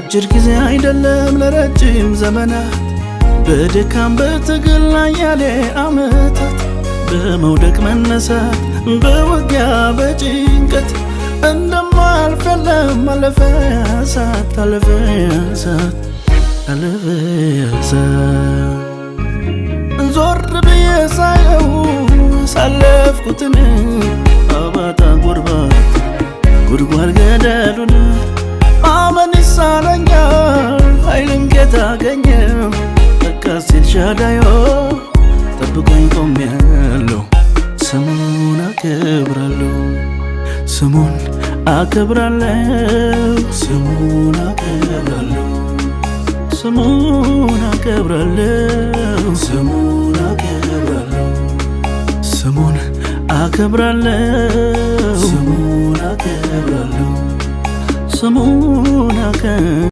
ለአጭር ጊዜ አይደለም ለረጅም ዘመናት በድካም በትግል ላይ ያለ ዓመታት በመውደቅ መነሳት በውጊያ በጭንቀት እንደማልፈለም አለፈ ያሳት አለፈ ያሳት አለፈ ያሳት ዞር ብዬ ሳየው ሳለፍኩትን አባጣ ጉርባት ጉድጓድ ገደሉን አመን ይሳነኛል ኃይልን ጌታ አገኘው ለካስ ኤልሻዳዮ ጠብቆኝ ቆሜያለሁ ስሙን አከብራለሁ ስሙን አከብራለሁ ስሙን አከብራለሁ ስሙን አከብራለሁ ስሙን አከብራለሁ ስሙን አከብራለሁ ስሙን አከብራለሁ ስሙን